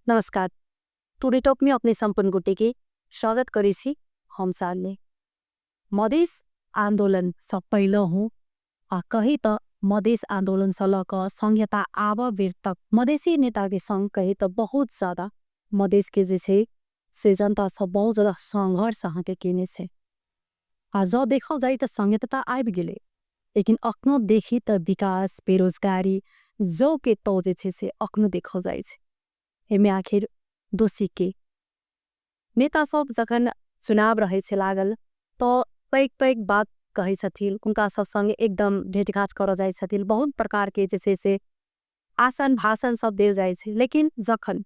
नमस्कार। Today talk में अपने संपूर्ण गुटे के स्वागत करी छी हम सालले मधेस आंदोलन सब पहिलो हूँ आ कही त मधेस आंदोलन सलक संहिता आब बेर तक मधेसी नेता के संग कही त बहुत ज्यादा मधेस के जैसे से जनता सब बहुत ज्यादा संघर्ष अहाँ के केने छे। आ जो देखल जाए त संहिता आबि गेले लेकिन अखनो देखी त विकास बेरोजगारी जो के तो जे छे से अखनो देखल जाए छे। एमे आखिर दोषी के नेता सब जखन चुनाव रहे छे लागल तो पैक पैक बात कहे छथिन उनका सब संगे एकदम भेंटघाट कर जाए छथिन बहुत प्रकार के जैसे से आसन भाषण सब देल जाए छे। लेकिन जखन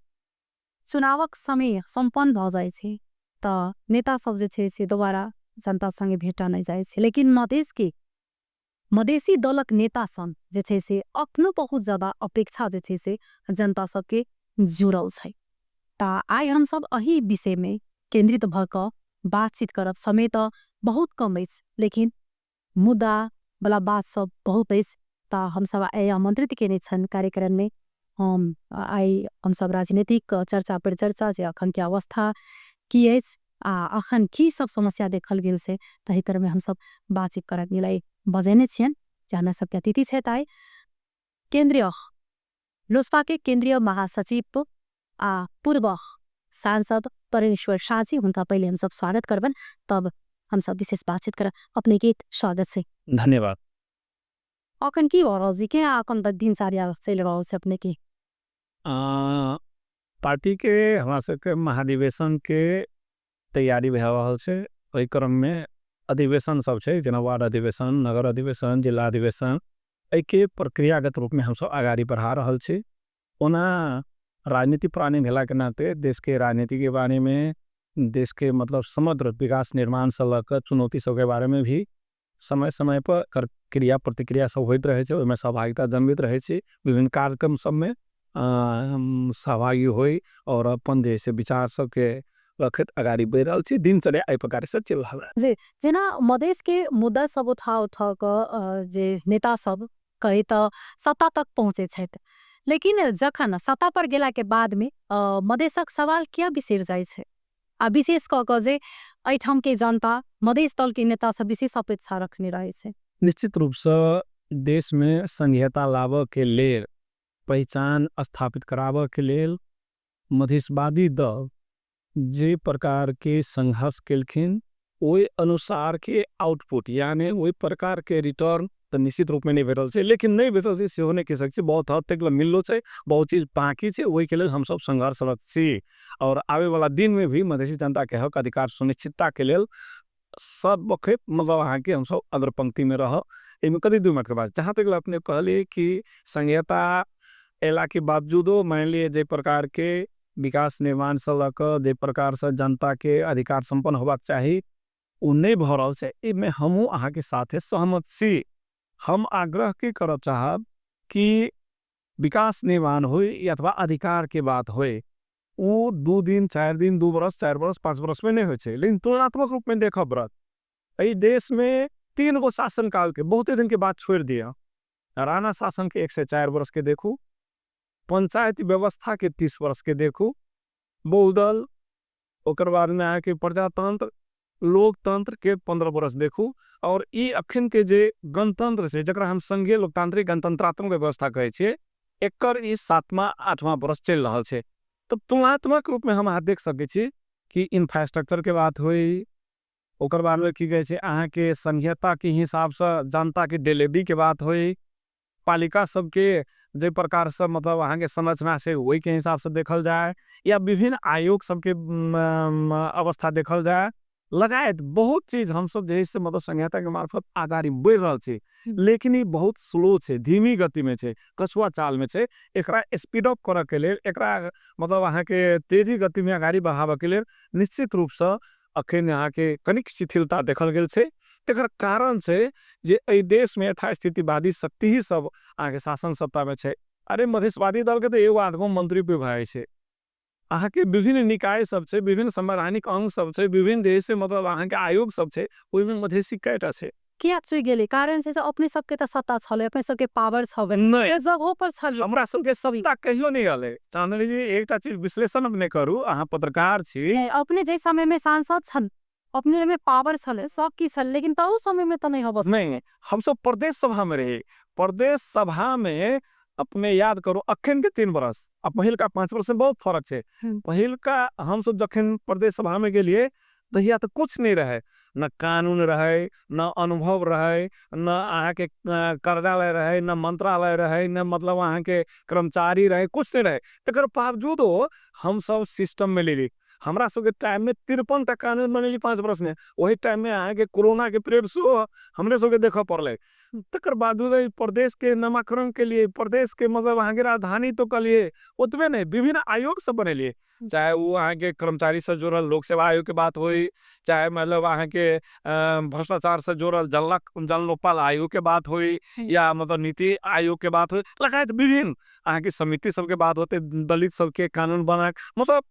चुनावक समय संपन्न भ जाए छे त नेता सब जे छे से दोबारा जनता संगे भेटा नहीं जाए छे। लेकिन मधेस के मधेसी दलक नेता सन जे छे से अखनो बहुत ज्यादा अपेक्षा जे छे से जनता सबके जुड़ल छे। ता आई हम सब अही विषय में केंद्रित भक बातचीत करब। समय तो बहुत कम अछि लेकिन मुद्दा वाला बात सब बहुत अछि। ता हम सब आई आमंत्रित केने छन कार्यक्रम में हम आई हम सब राजनीतिक चर्चा परिचर्चा जे अखन के अवस्था की अछि आ अखन की सब समस्या देखल गेल से तही तरह में हम सब बातचीत करब मिलाई बजेने छियन जे हमरा सबके अतिथि छथि। आई केंद्रीय लोजपा के केंद्रीय महासचिव आ पूर्व सांसद परमेश्वर शाहजी उनका पहले हम सब स्वागत करबन तब हम सब विशेष बातचीत कर अपने के स्वागत से धन्यवाद। अखन की हो रहल जी के अखन तक दिनचर्या चल रहल छे अपने के पार्टी के हमरा सबके महाधिवेशन के तैयारी भए रहल छे। ओहि क्रम में अधिवेशन सब छे जेना वार्ड अधिवेशन नगर अधिवेशन जिला अधिवेशन एहि के प्रक्रियागत रूप में हम सब आगाड़ी बढ़ा रहल छे। ओना राजनीति प्राणी भेला के नाते देश के राजनीति के बारे में देश के मतलब समग्र विकास निर्माण से लेकर चुनौती सब के बारे में भी समय समय पर क्रिया प्रतिक्रिया सब होइत रहे छे। ओहिमे सहभागिता जन्मित रहे छे विभिन्न कार्यक्रम सब में सहभागी होई और अपन जैसे विचार सब के रखत आगाड़ी बढ़ रहल छे। दिनचर्या एहि प्रकार से चल रहल है जी। जेना मधेश के मुद्दा सब उठा क जे नेता सब कहे त सत्ता तक पहुंचे छथि लेकिन जखन सत्ता पर गेला के बाद में मधेशक सवाल क्या बिसर जाए छे आ विशेष क जे एठाम के जनता मधेश दल के नेता सब विशेष अपेक्षा रखने रहे छे। निश्चित रूप से देश में संघीयता लाभ के लेल पहचान स्थापित कराव के लेल मधेशवादी दल जे प्रकार के संघर्ष केलखिन ओहि अनुसार के आउटपुट यानी वही प्रकार के रिटर्न तो निश्चित रूप में नहीं भेटल छे। लेकिन नहीं भेटल छे सेहो नहीं कह सकै छी बहुत हद तक मिललो छे बहुत चीज बाकी छे वही के लेल हम सब संघर्षरत छी। और आवे वाला दिन में भी मधेसी जनता के हक अधिकार सुनिश्चितता के लेल सब बखत मतलब अहाँ के हम सब अग्र पंक्ति में रह एमे कदी दू मिनट के बाद जहाँ तक अपने कहले कि संघीयता एला के बावजूदो मान लिए जे प्रकार के विकास निर्माण से लक जे प्रकार से जनता के अधिकार संपन्न होबाक चाहिए उ नहीं भ रहल छे। एमे हमहू अहाँ के साथे सहमत छी। हम आग्रह के करब चाहब कि विकास निर्माण होई अथवा अधिकार के बात होई वो 2 दिन 4 दिन 2 बरस 4 बरस 5 बरस में नहीं हो छे। लेकिन तुलनात्मक रूप में देखब ब्रत एहि देश में 3 गो शासन काल के बहुते दिन के बाद छोड़ दिया। राणा शासन के 104 बरस के देखू पंचायती व्यवस्था के 30 वर्ष के देखू बहुदल ओकर बाद में आके प्रजातंत्र लोकतंत्र के 15 बरस देखू और ई अखन के जे गणतंत्र से जकरा हम संघीय लोकतांत्रिक गणतंत्रात्मक व्यवस्था कहे छे एकर ई 7वां 8वां बरस चल रहल छे। तो तुलनात्मक रूप में हम आज देख सके छी कि इंफ्रास्ट्रक्चर के बात होई ओकर बाद में की कहे छे अहाँ के संघीयता के हिसाब से जनता के डिलीवरी के बात होई पालिका सबके जे प्रकार से मतलब अहाँ के संरचना से वही के हिसाब से देखल जाए या विभिन्न आयोग सबके अवस्था देखल जाए लगायत बहुत चीज हम सब जैसे मतलब संघीयता के मार्फत आगाड़ी बढ़ रहल छे। लेकिन ये बहुत स्लो छे धीमी गति में छे कछुआ चाल में छे। एकरा स्पीड अप करे के लेल एकरा मतलब अहाँ के तेजी गति में आगाड़ी बढ़ावे के लेल निश्चित रूप से अखन यहाँ के कनिक शिथिलता देखल गेल छे। तेकर कारण से जे एहि देश में यथास्थितिवादी शक्ति ही सब आगे शासन सत्ता में छे। अरे मधेशवादी दल के तो एगो आधगो मंत्री पे भाई छे अहाँ के विभिन्न निकाय सब छे विभिन्न संवैधानिक अंग सब छे विभिन्न देश से मतलब अहाँ के आयोग सब छे ओहि में मधेसी कैटा छे किया चुइ गेले कारण से अपने सबके त सत्ता छले अपने सबके पावर छबे नहीं। ए जगह पर छल हमरा सबके सत्ता कहियो नहीं हले चांदनी जी एकटा चीज विश्लेषण अपने करू अहाँ पत्रकार छी अपने जे समय में सांसद छन अपने में पावर छले सब की छल लेकिन त समय में त नहीं हबस नहीं हम सब प्रदेश सभा में रहे प्रदेश सभा में अपने याद करो अखन के 3 बरस अब पहिल का 5 वर्ष में बहुत फर्क है पहिल का हम सब जखन प्रदेश सभा में गेलिए तहिया तो कुछ नहीं रहे न कानून रहे न अनुभव रहे न अहाँ के कार्यालय रहे न मंत्रालय रहे न मतलब अहाँ के कर्मचारी रहे कुछ नहीं रहे तकर बावजूदो हम सब सिस्टम में ले ली हमरा सबके टाइम में 53 टा कानून बनेली 5 वर्ष में वही टाइम में अहाँ के कोरोना के पीरियड शो हमरे सबके देखा पड़ले तकर बावजूद प्रदेश के नामकरण के लिए प्रदेश के मतलब अहाँ के राजधानी तो के लिए उतबे नहीं विभिन्न आयोग सब बनेलिए चाहे वो अहाँ के कर्मचारी से जुड़ल लोक सेवा आयोग के बात हुई चाहे मतलब अहाँ के भ्रष्टाचार से जुड़ल जल लोकपाल आयोग के बात हुई या मतलब नीति आयोग के बात हुई लगायत विभिन्न अहाँ की समिति सबके बात होते दलित सबके कानून बना मतलब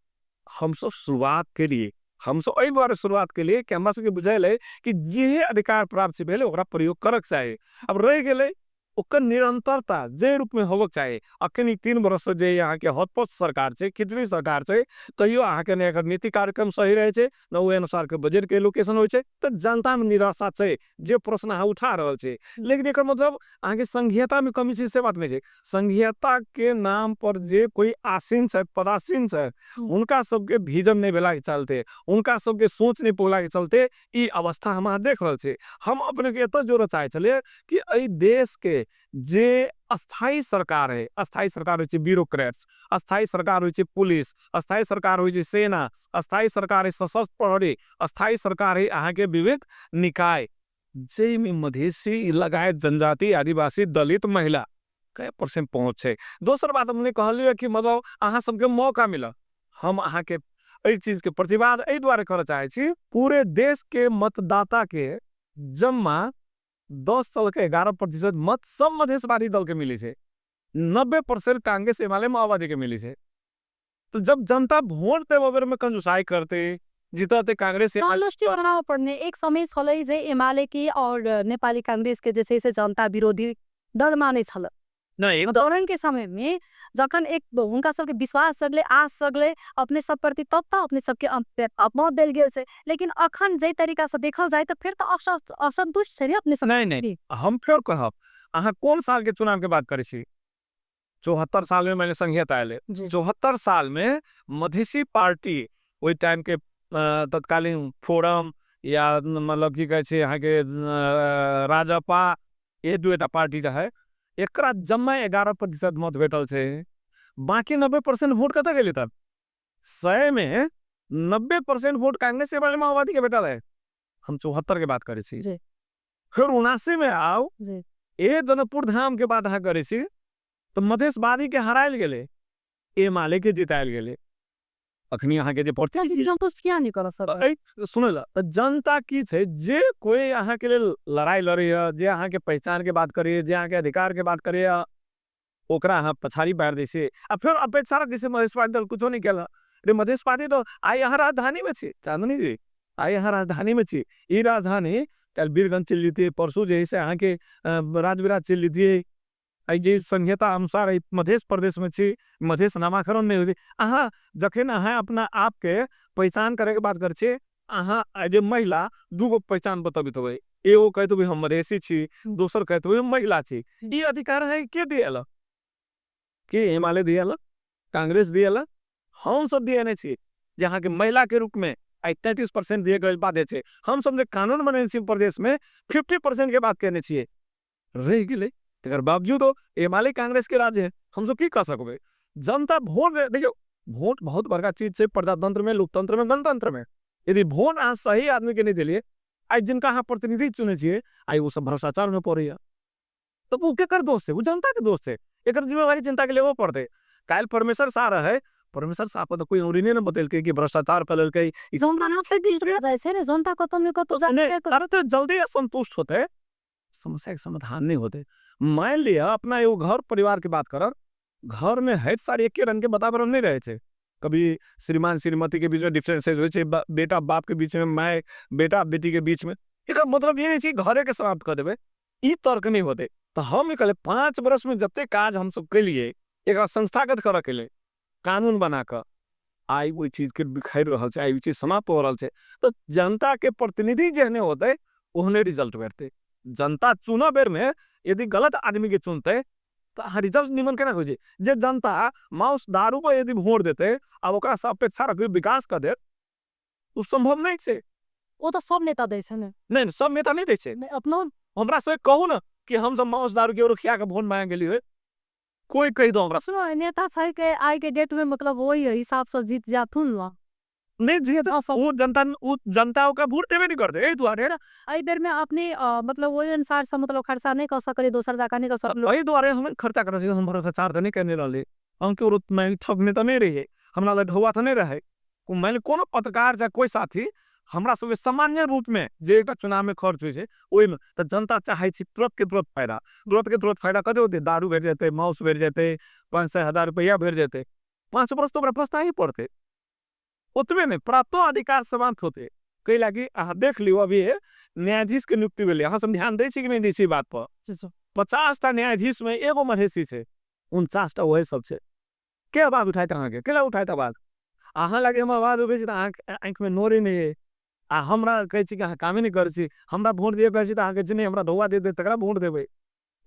हम सब शुरुआत के लिए हम सब एहि बार शुरुआत के लिए कि हमरा सबके बुझाइल है कि जे अधिकार प्राप्त भेले ओकरा प्रयोग करक चाहिए अब रह गेले ओकर निरंतरता जे रूप में होबक चाहिए अखन 3 वर्ष से जे यहाँ के हॉटपॉट सरकार छे खिचड़ी सरकार छे तैयो अहाँ के एकर नीति कार्यक्रम सही रहे छे न ओहि अनुसार के बजट के एलोकेशन होय छे त जनता में निराशा छे जे प्रश्न अहाँ उठा रहल छे लेकिन एकर मतलब अहाँ के संघीयता में कमी छे से बात नहीं छे संघीयता के नाम पर जे कोई आसीन छे पदासीन छे उनका सबके विजन नहीं भेला के चलते उनका सबके सोच नहीं पोला के चलते ई अवस्था हम देख रहल छे हम अपने के एत जोड़ चाहे चले कि एहि देश के जे अस्थाई सरकार है अस्थाई सरकार होय ब्यूरोक्रेट्स अस्थाई सरकार होय पुलिस अस्थाई सरकार होय सेना अस्थाई सरकार है सशस्त्र प्रहरी अस्थाई सरकार है अहाँ के विविध निकाय जे में मधेसी लगायत जनजाति आदिवासी दलित महिला कई % पहुंच है दोसर बात हमने कहलिए कि मतलब अहाँ सबके मौका मिला हम अहाँ के एहि चीज के प्रतिवाद एहि द्वारे कर चाहे छी पूरे देश के मतदाता के जम्मा 10 साल के 11% मत सब मधेशवादी दल के मिली है 90% कांग्रेस एमाले माओवादी के मिली है तो जब जनता वोट देवे में कंजूसाई करते जीतते कांग्रेस बनाव पड़ने एक समय छलै जे एमाले की और नेपाली कांग्रेस के जैसे से जनता विरोधी दल माने छल नहीं दौरान के समय में जखन एक उनका सबके विश्वास सगले आस सगले अपने सब प्रति तब तक अपने सबके अपमत देल गेल से लेकिन अखन जे तरीका से देखल जाए तो फिर तो असंतुष्ट छे अपने सब नहीं हम फिर कहब अहाँ कौन साल के चुनाव के बात करे छी 74 साल में मैंने संघीयता आये 74 साल में मधेसी पार्टी वही टाइम के तत्कालीन फोरम या मतलब की कहे छे अहाँ के राजपा ये दुटा पार्टी जो है एकरा जम्मा 11% मत भेटल छे बाकी 90% वोट कत गेली तब 100 में 90% वोट कांग्रेस के माओवादी के भेटल है हम 74 के बात करे छी फिर 79 में आओ ए जनकपुर धाम के बात अहाँ करे छी तो मधेशवादी के हरायल गेले एमाले के जितायल गेले अखनी अहाँ के जे संतुष्ट किया नहीं कर सकत सुनल जनता की छे जे कोई अहाँ के लिए लड़ाई लड़े जे अहाँ के पहचान के बात करे जे अहाँ के अधिकार के बात करे ओकरा अहाँ पछाड़ी बार दे से आ फिर अपेक्षा रख जैसे मधेशवादी दल कुछ नहीं केला रे मधेशवादी तो आई यहाँ राजधानी में छे चांदनी जी आई यहाँ राजधानी में छे ई राजधानी कल बीरगंज चल लीजिए परसों जैसे अहाँ के राजविराज चल लीजिए जे संहिता अनुसार मध्य प्रदेश में छी मधेश नामाकरण नहीं होती अहाँ जखन अहाँ अपना आप के पहचान करे के बात कर छे अहाँ एज ए महिला दूगो पहचान बताबित हो एगो कहते भी हम मधेसी छी दोसर कहते भी महिला छी ये अधिकार है के दियल के एमाले दियल कांग्रेस दियल हम सब दिए नहीं छी जहाँ के महिला के रूप में 33% दिए गए बात है हम सब कानून बने प्रदेश में 50% के बात कहने चाहिए रह गए तेकर बावजूद एमाले कांग्रेस के राज्य है हम सब की कह सकबे जनता वोट देखियो वोट बहुत बड़का चीज है प्रजातंत्र में लोकतंत्र में गणतंत्र में यदि वोट अहाँ सही आदमी के नहीं दिलिए आज जिनका अहाँ प्रतिनिधि चुने छे आई वो सब भ्रष्टाचार में पड़े तो वो केकर दोष है वो जनता के दोष है एक जिम्मेवारी जनता के लेवो पड़ते काल परमेश्वर शाह रहे परमेश्वर शाह पर तो कोई और नहीं बतल कि भ्रष्टाचार फैलल के जनता को तो जल्दी असंतुष्ट होते समस्या के समाधान नहीं होते मान लिया अपना एगो घर परिवार की बात कर घर में है सारे एक रंग के वातावरण नहीं रहे थे कभी श्रीमान श्रीमती के बीच में डिफरेंसेस हो बेटा बाप के बीच में माए बेटा बेटी के बीच में एकर मतलब ये नहीं छी घरे के समाप्त कर देबे, ई तर्क नहीं होते। तो हम कहले 5 वर्ष में जते काज हम सब केलिए एकरा संस्थागत करे के लिए कानून बना के आई वो चीज के बिखर रहल छै, आई वो चीज समाप्त हो रहल छै। तो जनता के प्रतिनिधि जेहने होते ओहने रिजल्ट बैठते। जनता चुनाव बेर में यदि गलत आदमी के चुनते तो रिजल्ट निमन केना हो जे जनता मांस दारू पर यदि वोट देते अब ओकरा से अपेक्षा रखबे विकास कर दे उ संभव नहीं छै। वो तो सब नेता दै छै ने। नहीं सब नेता नहीं दै छै। अपनो हमरा से कहू ना कि हम सब मांस दारू के खिया के वोट मांगे गेलिए, कोई कह दो हमरा सुनो नेता छै के आज के डेट में मतलब वही हिसाब से जीत जाथुन ना। नहीं जी वो जनता का वोट देवे नहीं करते एही दुआरे आई बेर में अपने मतलब वही अनुसार से मतलब खर्चा नहीं कर सकले, दोसर जगह नहीं कर सकले। एही दुआरे हम खर्चा करे हम भ्रष्टाचार तो नहीं करने रहले, हम के औरत में ठगने तो नहीं रहे, हमरा लग ढौआ तो नहीं रहे। मैंने कोनो पत्रकार या कोई साथी हमरा सब सामान्य रूप में जे एक चुनाव में खर्च हुई है ओहि में तो जनता चाहे तुरंत के तुरंत फायदा कर दे, दारू भेट जाते, मांस भेट जाते, 500,000 रुपया भेट जाते, 5 वर्ष तो पछता ही पड़ते। उतबे नहीं प्राप्तो अधिकार समाप्त होते कई लागी देख लियो अभी न्यायाधीश के नियुक्ति भेले अहाँ सब ध्यान दै छी कि नहीं दै छी बात पर। 50टा न्यायाधीश में एगो मधेसी छै, 49टा वही सब छै। के आवाज उठाते अहाँ के केला उठाते आवाज अहाँ लगे हम आवाज उठे तो आँख में नोरे नहीं है आ हमरा कहे छी कि अहाँ कामे नहीं करे छी, हमरा वोट दिए कहे छी तो अहाँ नहीं हमरा ढौआ दे दे तकरा वोट देबे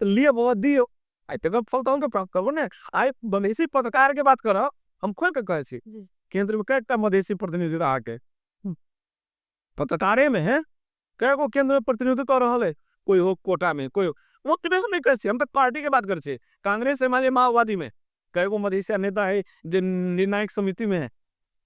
तो लिए बाबा दियो आई तक फल तो प्राप्त करबो ने। आई मधेसी पत्रकार के बात करब हम खोल के कहे छी केंद्र में कएटा मधेसी प्रतिनिधि रहा के पत्रकारे में है कएगो केंद्र में प्रतिनिधित्व कर रहा है, कोई हो कोटा में कोई वो नहीं करे हम तो पार्टी के बात करे कांग्रेस माओवादी में कएगो मधेसी नेता है जो निर्णायक समिति में है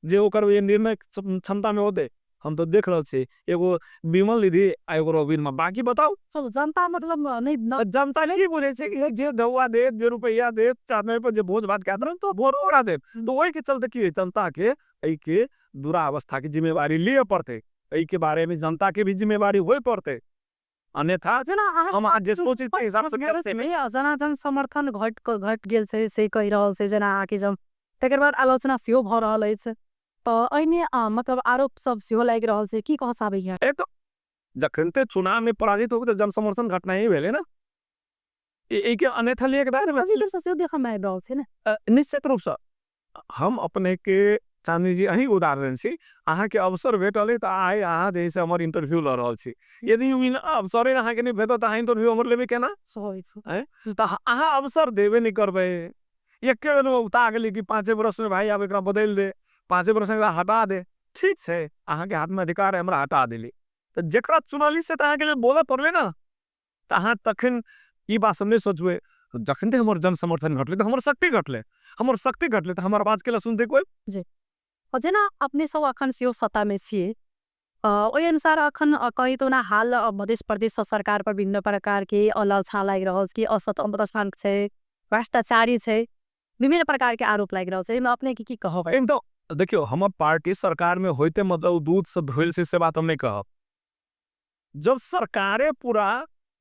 जे ओकर ये निर्णय क्षमता में होते हम तो देख रहे छे एगो विमल निधि एगो रविंद्र बाकी बताओ सब जनता मतलब नहीं जनता नहीं बुझे छे कि जे दवा दे जे रुपया दे चादर पर जे भोज भात के दे तो भोर ओरा दे तो वही के चलते की जनता के एई के दुरावस्था की जिम्मेवारी लिए पड़ते, एई के बारे में जनता के भी जिम्मेवारी होई पड़ते। अन्यथा जना हम आज जे सोचित हिसाब से करते में जन समर्थन घट गेल छै से कहि रहल छै जना आके जब तकर बाद आलोचना सेहो भ रहल अछि तो एने मतलब आरोप सब सेहो लागि रहल छै की कह साबे है ए तो जखनते चुनाव में पराजित हो तो जन समर्थन घटना ही भेले ना ए के अन्यथा लिए के अभी से देखा में रहल छै ना निश्चित रूप से हम अपने के चांदनी जी अही उदाहरण छी अहाँ के अवसर भेटले तो आइ अहाँ जैसे हमर इंटरव्यू ल रहल छी यदि अवसर अहाँ के नहीं भेटत अहाँ इंटरव्यू हमर लेबे केना तो अहाँ अवसर देबे नहीं करबे एक के बेर उता गेली कि 5 वर्ष में भाई अब एकरा बदल दे 5 वर्ष में हटा दे ठीक है अहाँ के हाथ में अधिकार है हमरा हटा देली तो जकरा चुनली से अहाँ के बोले पड़ले ना तो अहाँ तखन ई बात सब नहीं सोचबे जखन ते हमर जन समर्थन घटले तो हमर शक्ति घटले तो हमर आवाज के सुनते कोई जी जना अपने सब अखन सेहो सत्ता में छिए ओहि अनुसार अखन कही तो ना हाल मध्य प्रदेश सरकार पर विभिन्न प्रकार के अलाछा लागि रहल छै, असंतोषजनक छै, भ्रष्टाचारी छै, विभिन्न प्रकार के आरोप लागि रहल छै। अपने की कहब तो देखियो हमर पार्टी सरकार में होते मतलब दूध से धोइल से बात हम नहीं कहब। जब सरकारे पूरा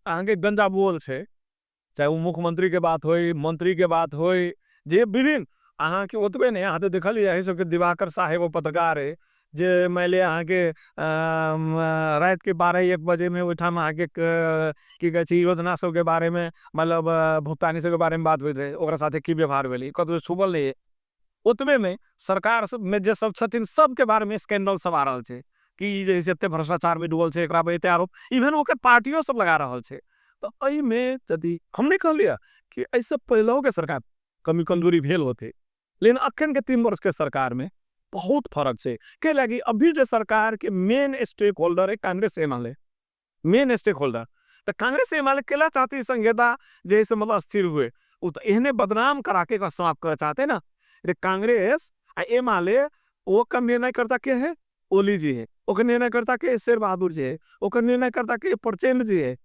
आगे गंजा बोल छै चाहे वो मुख्यमंत्री के बात होई मंत्री के बात होई जे विभिन्न अहाँ के ओतबे नहीं अहाँ तो देखल यही सबके दिवाकर साहेब पत्रकार है जे मैले अहाँ के रात के 12-1 बजे में ओठाम अहाँ के की कहै छै योजना सब के बारे में मतलब भुगतानी सब के बारे में बात होइत रहे ओकरा साथे की व्यवहार भेली कतौ छुबल नहीं है उतबे में सरकार में जे सब छथिन सबके बारे में स्कैंडल सब आ रहल छै कि जैसे एते भ्रष्टाचार में डूबल छै एकरा पे एते आरोप इवन ओकर पार्टियों सब लगा रहल छै। तो एहि में यदि हम नहीं कहलिए कि ऐसे पहले के सरकार कमी कमजोरी भेल होते लेकिन अखन के 3 वर्ष के सरकार में बहुत फर्क है के लगी अभी जो सरकार के मेन स्टेक होल्डर है कांग्रेस एमएलए मेन स्टेक होल्डर तो कांग्रेस एमएलए केला चाहती संहिता जैसे मतलब अस्थिर हुए वो तो इन्हें बदनाम करा के समाप्त करना चाहते ना कांग्रेस एमएलए वो का निर्णय करता के है ओली जी है ओकर निर्णय करता के शेर बहादुर जी है ओकर निर्णय करता के प्रचंड जी है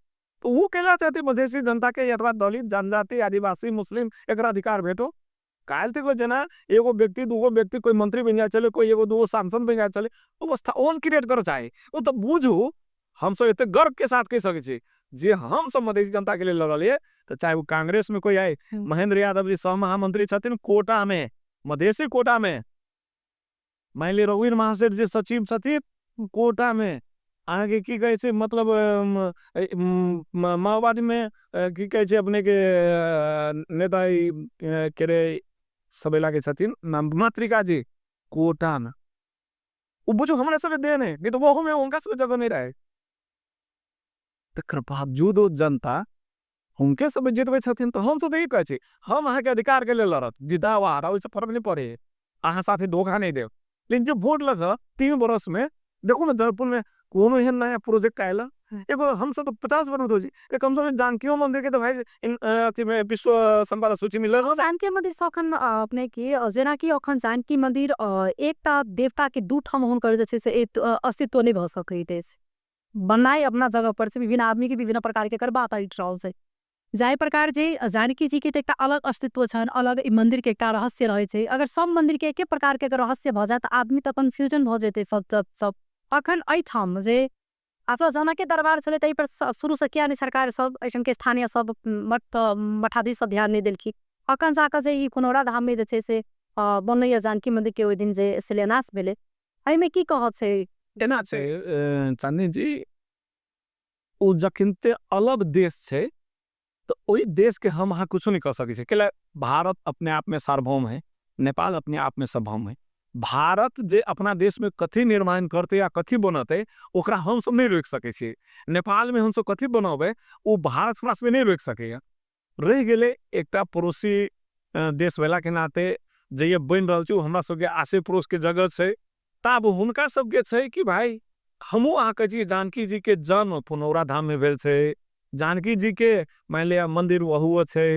तो वो कहला चाहते मधेसी जनता के अथवा दलित जनजाति आदिवासी मुस्लिम एक अधिकार भेटो काल तक जना एगो व्यक्ति दूगो व्यक्ति कोई मंत्री बन जाए चले कोई एगो दूगो सांसद बन जाए चले अवस्था ओन क्रिएट करो चाहे वो तो बुझू हम सब इतने गर्व के साथ कह सके जे हम सब मधेसी जनता के लिए लड़लिए तो चाहे वो कांग्रेस में कोई आए महेंद्र यादव जी सह महामंत्री छथिन कोटा में मधेसी कोटा में मान ली रघुवीर महासेठ जी सचिव छथिन कोटा में आगे की कहे छे मतलब माओवादी में की कहे छे अपने के नेता केरे सबेला के छथिन नाम मातृका जी कोटान वो बुझो हमरा सब देन है नहीं तो वो में उनका सब जगह नहीं रहे तकर बावजूद वो जनता उनके सब जितबे छथिन तो हम सब यही कहे छी हम अहाँ के अधिकार के लिए लड़त जिता वा हारा ओइसे फर्क नहीं पड़े अहाँ साथे धोखा नहीं देव लेकिन जब वोट लगा 3 बरस में देखो ना जनकपुर में कोनो एहन नया प्रोजेक्ट आएला एगो हम सब तो 50 बरस हो जी कम से कम जानकीयो मंदिर के तो भाई अथी में विश्व संपदा सूची में लगा जानकी मन्दिर सखन अपने के जेनाकि अखन जानकी मन्दिर एकटा देवता के दू ठाम हुनकर जे छै से अस्तित्व नहीं भ सकैत अछि बनाई अपना जगह पर से विभिन्न आदमी के विभिन्न प्रकार के कर बात आइट रहल छै जाहि प्रकार जे जानकी जी के त एकटा अलग अस्तित्व छन अलग ई मंदिर के एकटा रहस्य रहे छै अगर सब मंदिर के एके प्रकार के अगर रहस्य भ जाए त आदमी त कन्फ्यूजन भ जेते सब अखन एहि ठाम जे आपला जना के दरबार चले तई पर शुरू से किया नहीं सरकार सब ऐसन के स्थानीय सब मठाधीश सब ध्यान नहीं देलखी अखन जाकर जे ई पुनौरा धाम में जे छै से बनैया जानकी मंदिर के ओइ दिन जे शिलान्यास भेले एहि में की कहत छै एना छै चांदनी जी ओ जखनते अलग देश छै तो वही देश के हम अहाँ कुछ नहीं कर सके छे केला भारत अपने आप में सार्वभौम है नेपाल अपने आप में सार्वभौम है भारत जे अपना देश में कथी निर्माण करते या कथी बनते ओकरा हम सब नहीं रोक सके छे नेपाल में हम सब कथी बनाबे वो भारत हमरा सब नहीं रोक सके रह गेले एकटा पड़ोसी देश वाला के नाते जे बन रहल छै हमरा सब के आसे पड़ोस के जगह छै तब हुनका सब के छै कि भाई हमू अहाँ के जी जानकी जी के जन्म पुनौरा धाम में भेल छै जानकी जी के मान लिया मंदिर वहुओ छै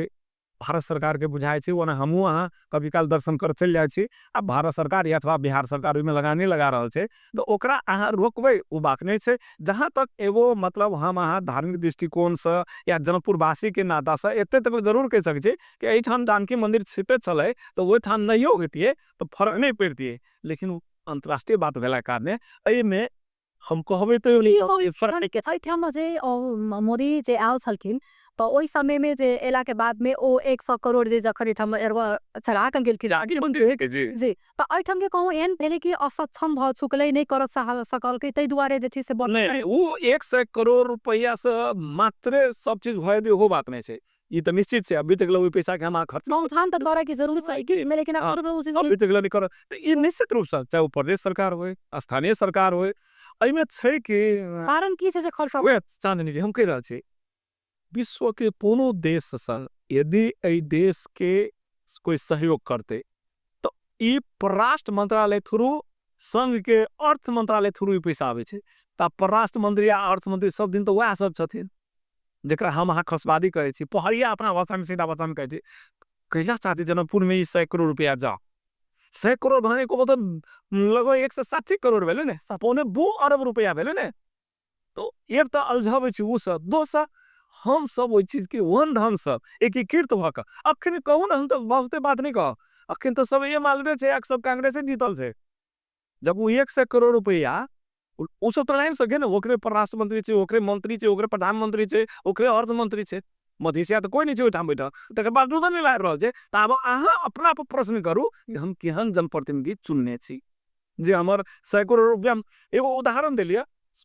भारत सरकार के बुझाय छै ओना हमू अहाँ कभी काल दर्शन कर चल जाय छी अब भारत सरकार या अथवा बिहार सरकार में लगाने लगा रहल छै तो ओकरा अहाँ रोकबे वो बात नहीं छै जहां तक एगो मतलब हम अहाँ धार्मिक दृष्टिकोण से या जनकपुर वासी के नाता से एते तक जरूर कह सके छी कि एहि ठाम जानकी मंदिर छिपे चले तो वो ठाम नहीं होतिए तो फर्क नहीं पड़तिए लेकिन अंतरराष्ट्रीय बात भेला कारणे एहि में हम कहबे तो मोदी जे आयल छलखिन तो ओहि समय में जे एला के बाद में ओ 100 करोड़ जे जखन ठाम चढ़ा के गेलखिन जानकी मंदिर है के जी जी तो एठाम के कहूँ एहन भेले कि असक्षम भ चुकले नहीं कर सकल के तै दुआरे जे छै से नहीं वो 100 करोड़ रुपया से मात्र सब चीज भय दे हो बात नहीं छै ये तो निश्चित से अभी तक लोग पैसा के हमारा खर्च नौठान तक द्वारा की जरूरत है कि मैं लेकिन अभी तक नहीं कर तो ये निश्चित रूप से चाहे वो प्रदेश सरकार हो स्थानीय सरकार हो एहिमे छै कि कारण की छै जे खर्च वे चांदनी जी हम कह रहा छी विश्व के कोनो देश संग यदि एहि देश के कोई सहयोग करते तो ई परराष्ट्र मंत्रालय थ्रू संघ के अर्थ मंत्रालय थ्रू पैसा आवे छै ता परराष्ट्र मंत्री या अर्थ मंत्री सब दिन तो वह सब छथिन जकरा हम अहाँ खसवादी कहे छी पहरिया अपना भाषा में सीधा भाषा में कहे छी कैला चाहती जनकपुर में 100 करोड़ रुपया जा 100 करोड़ भने को मतलब लगभग 160 करोड़ भेले ने 2 अरब रुपया भेले ने तो एक तो अलझावे छी उ सब दोसर हम सब ओई चीज के वन ढंग सब एकीकृत भ क अखन कहू ना हम तो बहुते बात नहीं कह अखन तो सब ये मालूम छै सब कांग्रेस जीतल छै जब वो 100 करोड़ रुपया उ सब तो नहीं सके ना ओकरे परराष्ट्र मंत्री छै ओकरे मंत्री छै ओकरे प्रधानमंत्री छै ओकरे अर्थ मंत्री छै मधेसिया तो कोई नहीं छै ओठाम बैठल तकर बाद दूसरा नहीं लाग रहल छै तब अहाँ अपना पर प्रश्न करू कि हम केहन जनप्रतिनिधि चुनने छी जे हमर 100 करोड़ रुपया एगो उदाहरण देलिए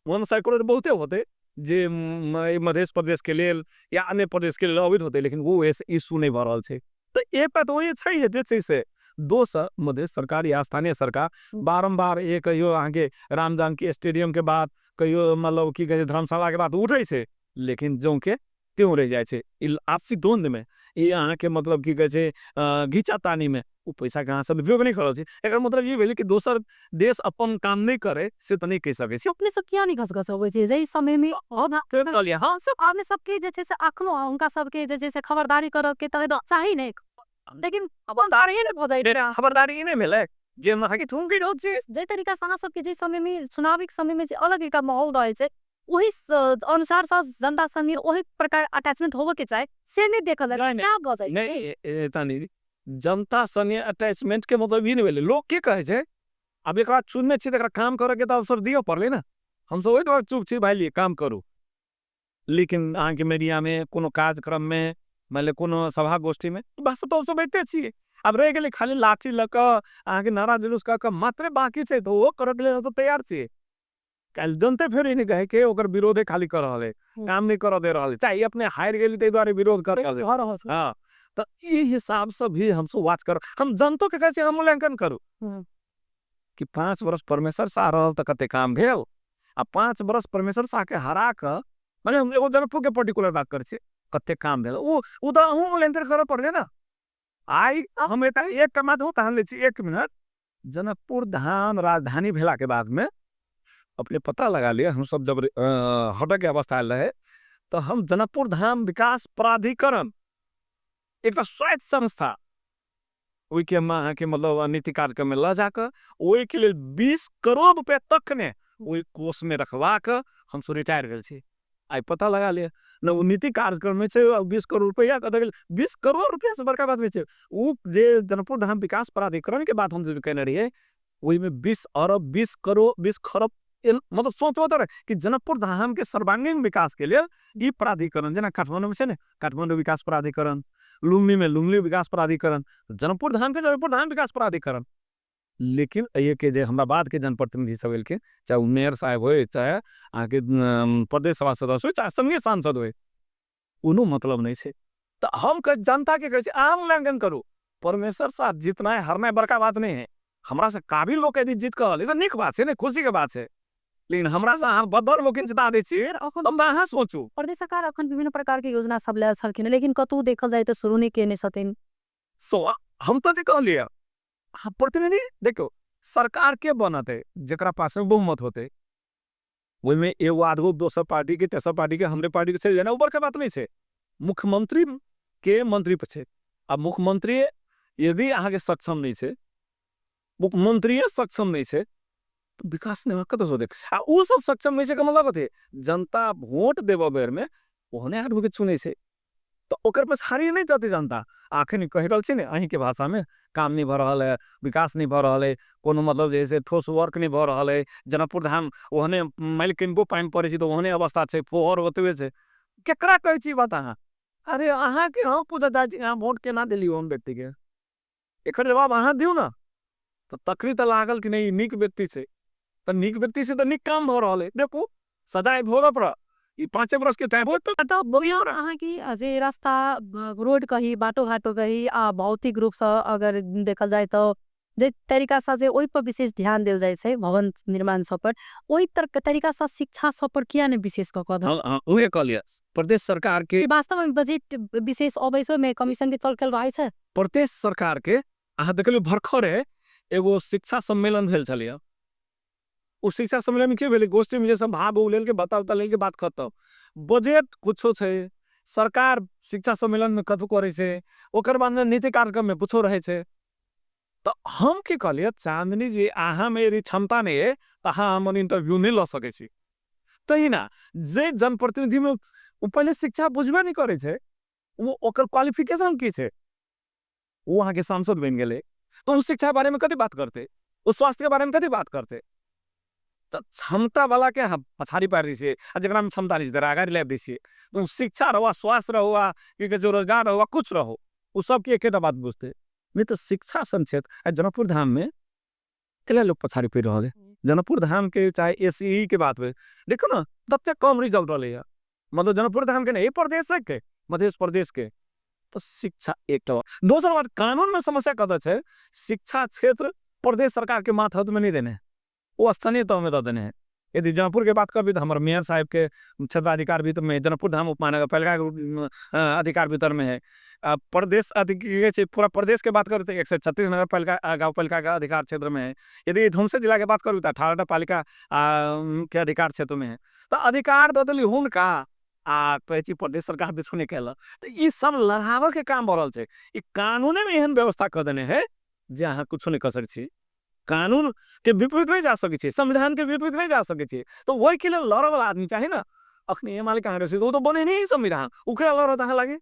100 करोड़ बहुते होते जे मध्य प्रदेश के लेल या अन्य प्रदेश के लेल अवैध होते लेकिन वो ऐसे इशू नहीं भ रहल छै तो ए पे तो ये छै जे छै से दोसर मध्य सरकार या स्थानीय सरकार बारंबार ये कहियो अहाँ के राम जानकी स्टेडियम के बाद कहियो मतलब की कहे धर्मशाला के बात उठे छै लेकिन जो के त्यों रह जाए छै आपसी द्वंद में ये अहाँ के मतलब की कहे छै घिचातानी में वो पैसा के अहाँ सब उपयोग नहीं करल छै एकर मतलब ये भेले कि दोसर देश अपन काम नहीं करे से तो नहीं कह सके छी अपने सब किया नहीं घसघस होवे छै जे समय में हां सब आपने सबके जे छै से अखनो उनका सबके जे छै से खबरदारी कर के त चाही नहीं लेकिन खबरदारी नहीं भ जाय खबरदारी नहीं मिले जे हम कि तुम के जे तरीका से अहाँ सबके जे समय में चुनावी समय में अलग एक माहौल रहे छै वही अनुसार से जनता संग वही प्रकार अटैचमेंट होवे के चाहे से नहीं देखल क्या भ जाय नहीं तानी जनता संग अटैचमेंट के मतलब ये नहीं भेले लोग के कहे छै अब एक बार चुनने छी तकरा काम करे के तो अवसर दियो पड़ले ना हम सब ओइ द्वारा चुप छी भाई लिए काम करू लेकिन अहाँ के मीडिया में कोनो कार्यक्रम में मतलब कोनो सभा गोष्ठी में बस तो सब बैठते छी अब रह गेले खाली लाठी लक अहाँ के नारा जुलूस का मात्र बाकी छै तो वो करे के लेल तो तैयार छी काल जनते फिर ही नहीं कहे के ओकर विरोधे खाली कर रहल है, काम नहीं कर दे रहल है, चाहे अपने हार गेली ते द्वारे विरोध कर रहल है। हाँ, तो ये हिसाब से भी हमसे वाच कर हम जनतो के कैसे हम मूल्यांकन करू कि 5 वर्ष परमेश्वर शाह रहल त कते काम भेल आ 5 वर्ष परमेश्वर शाह के हरा क माने हम एगो जनकपुर के पर्टिकुलर बात कर छी कते काम भेल उ त अहू मूल्यांकन करे पड़ले ना। आई हम एटा एक कमा दू तहन ले छी 1 मिनट जनकपुर धाम राजधानी भेला के बाद में अपने पता लगा लिया हम सब जब हटे के अवस्था आयल रहे तो हम जनकपुर धाम विकास प्राधिकरण एक स्वायत्त संस्था ओई के अहाँ के मतलब नीति कार्यक्रम में ल जाकर ओई के लिए 20 करोड़ रुपया तक ने ओई कोष में रखवा कर हम सो रिटायर भेल छी। आई पता लगा लिया न वो नीति कार्यक्रम में छे 20 करोड़ रुपया कत 20 करोड़ रुपया से बड़का बात में छे उ जे जनकपुर धाम विकास प्राधिकरण के बात हम जो कहने रहिए ओई में 20 अरब 20 करोड़ 20 खरब मतलब सोचो तो कि जनकपुर धाम के सर्वांगीण विकास के लिए ये प्राधिकरण जना काठमांडू में छे काठमांडू विकास प्राधिकरण, लुम्बिनी में लुम्बिनी विकास प्राधिकरण, जनकपुर धाम के जनकपुर धाम विकास प्राधिकरण। लेकिन ये के जे हमरा बाद के जनप्रतिनिधि सब के चाहे मेयर साहब हो चाहे आके प्रदेश सभा सदस्य हो चाहे संघीय सांसद हो उनो मतलब नहीं छे। तो हम जनता के कहे आम मूल्यांकन करू परमेश्वर साहब जितना है हरना बड़का बात नहीं है हमरा से काबिल लोग यदि जीत कहल तो निक बात है ना खुशी के बात है लेकिन हमरा से अहाँ बदर लोग जिता दे छी हम अहाँ सोचू प्रदेश सरकार अखन विभिन्न प्रकार के योजना सब ले छलखिन लेकिन कतौ देखल जाए तो शुरू नहीं केने छथिन। सो हम तो जे कहलिए प्रतिनिधि देखो सरकार के बनते जरा पास में बहुमत होते वही में एगो आधगो दोसर पार्टी के तेसर पार्टी के हमरे पार्टी के चल जाना ऊपर के बात नहीं है मुख्यमंत्री के मंत्री पे छे। अब मुख्यमंत्री यदि अहाँ के सक्षम नहीं है मुख्यमंत्री सक्षम नहीं है तो विकास नहीं कत सो देख उ सब सक्षम नहीं है का मतलब कथी जनता वोट देव बेर में ओहने आदमी के चुने से तो ओकर पास हारी नहीं जाती जनता आखिर कह रहल छी ने अहीं के भाषा में काम नहीं भ रहल है विकास नहीं भ रहल है कोनो मतलब जैसे ठोस वर्क नहीं भ रहल है जनकपुर धाम ओहने माइल किनको पानी पड़े तो ओहने अवस्था है फोहर ओतबे है केकरा कहे छी बात अहाँ अरे अहाँ के हम पूछा जाए अहाँ वोट केना दिली ओहन व्यक्ति के एकर जवाब अहाँ दियो ना तो तकरी तो लागल कि नहीं नीक व्यक्ति से तो नीक व्यक्ति से तो नीक काम भ रहल है देखो सजाए भोग पर 5 वर्ष के टाइम तो बोलियो अहाँ की जे रास्ता रोड कही बाटो घाटो कही भौतिक रूप से अगर देखल जाए तो जे तरीका से जे ओइ पर विशेष ध्यान देल जाए छे भवन निर्माण सब पर ओइ तरीका से शिक्षा सब पर किया ने विशेष क कदम हां ओहे कहलिए प्रदेश सरकार के वास्तव में बजट विशेष अबैसो में कमीशन के चलकेल रहे छे प्रदेश सरकार के अहाँ देखलियो भरखरे एगो शिक्षा सम्मेलन भेल छलिए उस शिक्षा सम्मेलन में के भेले गोष्ठी में जे सब भाव उलेल के बता लेल के बात खत्म बजट कुछो छे सरकार शिक्षा सम्मेलन में कथु करे छे ओकर बाद में नीति कार्यक्रम में कुछो रहे छे तो हम के कहलिए चांदनी जी अहाँ मेरी क्षमता नहीं है अहाँ हमन इंटरव्यू नहीं ल सके छी तो ही ना जे जनप्रतिनिधि में पहले शिक्षा बुझबे नहीं करे छे वो ओकर क्वालिफिकेशन की छे वो वहां के सांसद बन गेले तो उस शिक्षा बारे में कथी बात करते उस स्वास्थ्य के बारे में कथी बात करते तो क्षमता वाला के पछाड़ी पार दी जरा में क्षमता नहीं आगाड़ी ला दी तो शिक्षा रहो स्वास्थ्य रहो कि जो रोजगार रहो कुछ रहो वो सब की एक बात बुझते नहीं तो शिक्षा संक्षेत्र जनकपुर धाम में के लोग पछाड़ी पड़ रहा है जनकपुर धाम के चाहे एसई के बात में देखो ना तब तक कम रिजल्ट रही है मतलब जनकपुर धाम के नहीं प्रदेश के मध्य प्रदेश के तो शिक्षा एक दोसर बात कानून में समस्या कत है शिक्षा क्षेत्र प्रदेश सरकार के मातहत में नहीं देने वो स्थानीय तौर में देने हैं यदि जनकपुर के बात करबी तो हमारे मेयर साहब के क्षेत्राधिकार भीतर में जनकपुर धाम उपमहानगर अधिकार भीतर में है प्रदेश पूरा प्रदेश के बात करें तो 136 नगर पालिका गाँव पालिका का अधिकार क्षेत्र में है यदि धुमसे जिला के बात करूँ तो 18 पालिका के अधिकार क्षेत्र में है तो अधिकार ददली हुनका पैची प्रदेश सरकार भी सुने कहला तो ये सब लड़ावे के काम बढ़ल है ये कानूने में एहन व्यवस्था कर देने है जे अहाँ कुछ नहीं कर सकते कानून के विपरीत नहीं जा सके संविधान के विपरीत नहीं जा सके तो वही के लिए लड़ वाला आदमी चाहिए ना अखनी ये मालिक कहाँ रहे तो बने नहीं संविधान उखड़ा लड़ रहा लगे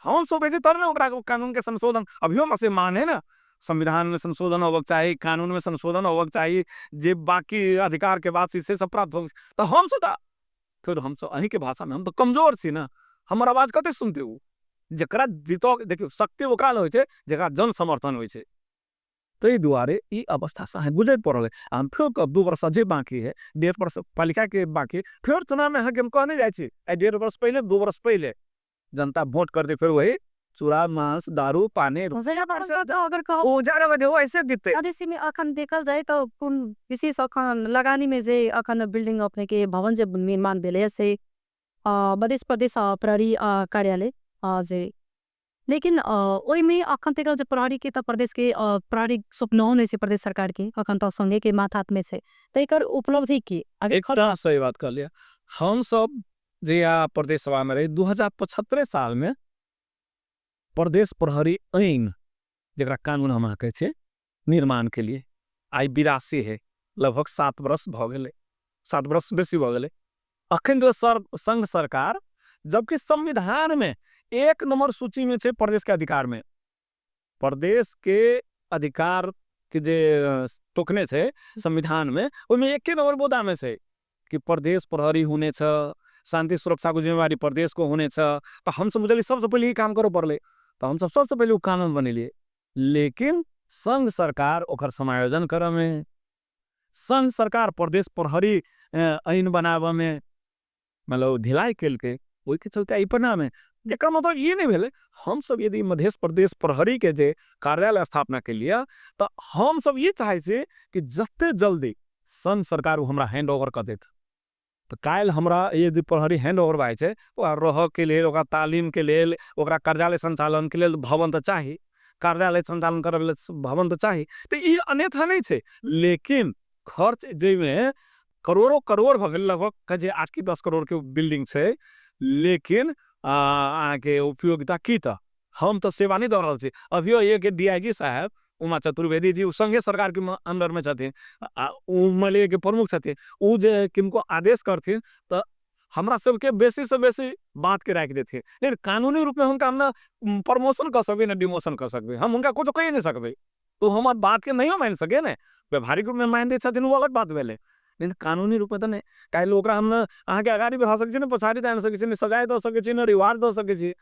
हम सब ऐसे तर ना कानून के संशोधन अभियो में से मान है ना संविधान में संशोधन होवक चाहिए कानून में संशोधन होवक चाहिए जे बाकी अधिकार के बाद से सब प्राप्त हो तो हम सदा फिर हम सब अही के भाषा में हम तो कमजोर छी ना हमार आवाज कते सुनते हो जरा जीतो देखियो शक्ति वो काल हो जरा जन समर्थन हो ताहि दुआरे ई अवस्था से गुजर पड़ल है। हम फिर कब 2 वर्ष जे बाकी है, 1.5 वर्ष पालिका के बाकी, फिर चुनाव में हम कहने जाए छी 1.5 वर्ष पहले 2 वर्ष पहले जनता वोट कर दे, फिर वही चूड़ा मांस दारू पानी अगर कहो उजाड़ा बजे हो ऐसे दिखते। स्वदेशी में अखन देखल जाए तो कुन विशेष अखन लगानी में जे अखन बिल्डिंग अपने के भवन जे निर्माण भेले से मध्य प्रदेश प्रहरी कार्यालय जे, लेकिन ओई में अखन तक जो प्रहरी के प्रदेश के प्रहरी स्वप्न होने से प्रदेश सरकार के अखन तो संगे के माथ हाथ में से तेकर उपलब्धि की एक सही बात कर लिया। हम सब जे प्रदेश सभा में रहे 2075 साल में प्रदेश प्रहरी आईन जरा कानून हम कहे छे निर्माण के लिए आई 82 है, लगभग 7 वर्ष भ गए, 7 वर्ष बेसी भ गए। अखन जो संघ सरकार, जबकि संविधान में 1 नंबर सूची में छे प्रदेश के अधिकार में, प्रदेश के अधिकार के जे टोकने छे संविधान में, उनमें 1 नंबर बोदा में छे कि प्रदेश प्रहरी होने छ, शांति सुरक्षा को जिम्मेवारी प्रदेश को होने छ। तो हम सब मुझे सबसे पहले ही काम करो पड़ले, तो हम सब सबसे पहले कानून बनेलिए। लेकिन संघ सरकार ओकर समायोजन कर में, संघ सरकार प्रदेश प्रहरी आईन बनाव में मतलब ढिलाई कल के, वही के चलते आई परिणाम है। एक मतलब ये नहीं भेले हम सब यदि मध्य प्रदेश प्रहरी के जे कार्यालय स्थापना के लिए, तो हम सब ये चाहे छे कि जते जल्दी संघ सरकार हमरा हैंड ओवर कर देत। तो काल हमरा यदि प्रहरी हैंड ओवर भाई छे, रह के लिए, तालीम के लिए, कार्यालय संचालन के लिए भवन तो चाहिए, कार्यालय संचालन करे भवन तो चाहिए, तो ये अन्यथा नहीं छे। लेकिन खर्च जेमें करोड़ों करोड़ भ गेल, लगभग कहे 8 की 10 करोड़ के बिल्डिंग छे, लेकिन आगे उपयोगिता की तो हम तो सेवा नहीं दे रहा छे। अभियो एक डीआईजी साहब उमा चतुर्वेदी जी संघे सरकार के अंदर में छथिन, मले के प्रमुख छथिन, उ जे किनको आदेश करथिन तो हमरा सबके बेसी से बेसी बात के राख देथिन। लेकिन कानूनी रूप में उनका हम ना प्रमोशन कर सकबे ना डिमोशन कर सकबे, हम उनका कुछ कह नहीं सकबे। तो हमार बात के नहीं मान सके ना, व्यवहारिक रूप में मान दे छथिन वो अलग बात भेले, लेकिन कानूनी रूप में तो नहीं। काहे लोग हम आगे अगाड़ी बढ़ा सके ना, पछाड़ी दान सके, सजाए दे सके, रिवार्ड दे सके,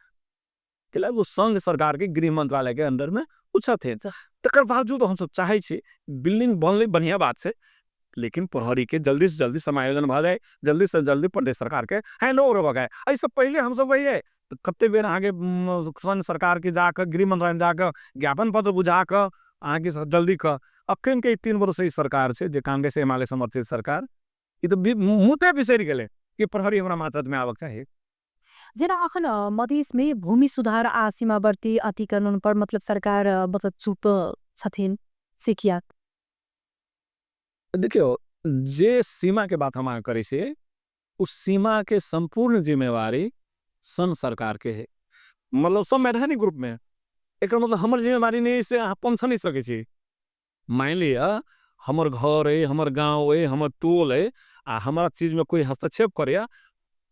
वो संघ सरकार के गृह मंत्रालय के अंदर में पूछा थे। तकर बावजूद हम सब चाहे छे बिल्डिंग बनले बढ़िया बात से, लेकिन प्रहरी के जल्दी से जल्दी समायोजन भ जाए, जल्दी से जल्दी प्रदेश सरकार के हैंड ओवर हो गए। ऐसे पहले हम सब वही है तो कते बेर आगे संघ सरकार के जाकर गृह मंत्रालय जाकर ज्ञापन पत्र बुझाकर आगे जल्दी का अखन के 3 वर्ष से सरकार से कांग्रेस हिमालय समर्थित सरकार ये तो मुँह बिसरी गए कि प्रहरी हमरा मातहत में आवक चाहिए। जेना अखन मधेस में भूमि सुधार आ सीमावर्ती अतिक्रमण पर मतलब सरकार मतलब चुप छथिन सिकिया। देखियो जे सीमा के बात हम करे से, उस सीमा के संपूर्ण जिम्मेवारी संघ सरकार के है, मतलब संवैधानिक ग्रुप में एक मतलब हमर जिम्मेवारी नहीं से पहुंच नहीं सके छी। मान लिया हमर घर है, हमर गांव है, हमर टोल है, आ हमारा चीज में कोई हस्तक्षेप करे,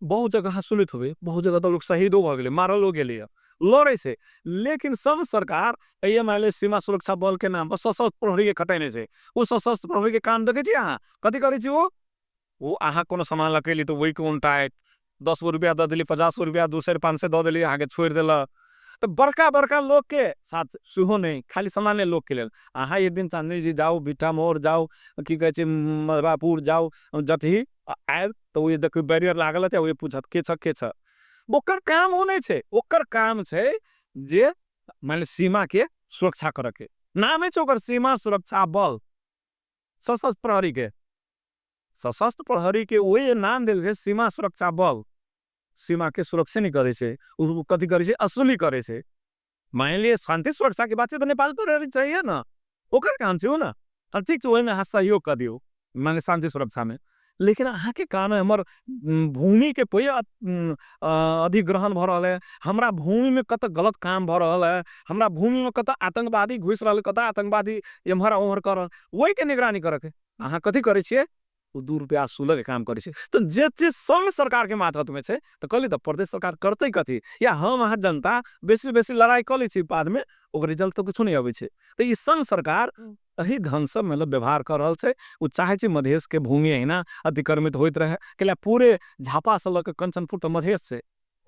बहुत जगह सुलित हुए, बहुत जगह तो लोग शहीद हो गए, मारल हो गए लड़े से। लेकिन संघ सरकार ये मान ली सीमा सुरक्षा बल के नाम पर सशस्त्र प्रहरी के खटेने से, वो सशस्त्र प्रहरी के काम देखे छी अहाँ कथी करे छी, वो अहाँ कोनो सामान लकेली तो वही के उल्टा 10 रुपया दे दिली, 50 रुपया 200 500 दे दिली, आगे छोड़ दिला। तो बड़का बड़का लोग के साथ सुहो नहीं, खाली सामान्य लोग के लिए अहाँ एक दिन चांदनी जी जाओ, बिठा मोर जाओ, की कहे छी मधुरापुर जाओ, जतही आयल तो ये देखो बैरियर लागल है, वो पूछत के छ, ओकर काम हो नहीं छे, ओकर काम छे जे मान सीमा के सुरक्षा करे के नाम है ओकर सीमा सुरक्षा बल सशस्त्र प्रहरी के। सशस्त्र प्रहरी के वही नाम दिल है सीमा सुरक्षा बल, सीमा के सुरक्षा नहीं करे से, उसको कथी करे से असुली करे से। मान लिए शांति सुरक्षा की बात तो नेपाल प्रहरी चाहिए ना, ओकर काम छे ना, ठीक वही में सहयोग कर दियो माने शांति सुरक्षा में। लेकिन अहाँ के कारण हमर भूमि के कोई अधिग्रहण भ रहा है, हमरा भूमि में कत गलत काम भ रहा है, हमरा भूमि में कत आतंकवादी घुस रहा है, कत आतंकवादी एम्हर ओम्हर कर वही के निगरानी करे के अहाँ कथी करे छिए, 2 रुपया सुलह के काम करे। तो जे चीज संघ सरकार के मातहत में छे तो कहली तो प्रदेश सरकार करते कथी, या हम अहाँ जनता बेसी बेसी लड़ाई कर ली छी, बाद में ओकर रिजल्ट तो कुछ नहीं आवे छे। तो ये संघ सरकार यही ढंग से मतलब व्यवहार कर रहा है। वो चाहे छे मधेश के भूमि है ना अतिक्रमित होइत रहे, पूरे झापा से लग कंचनपुर तो मधेश से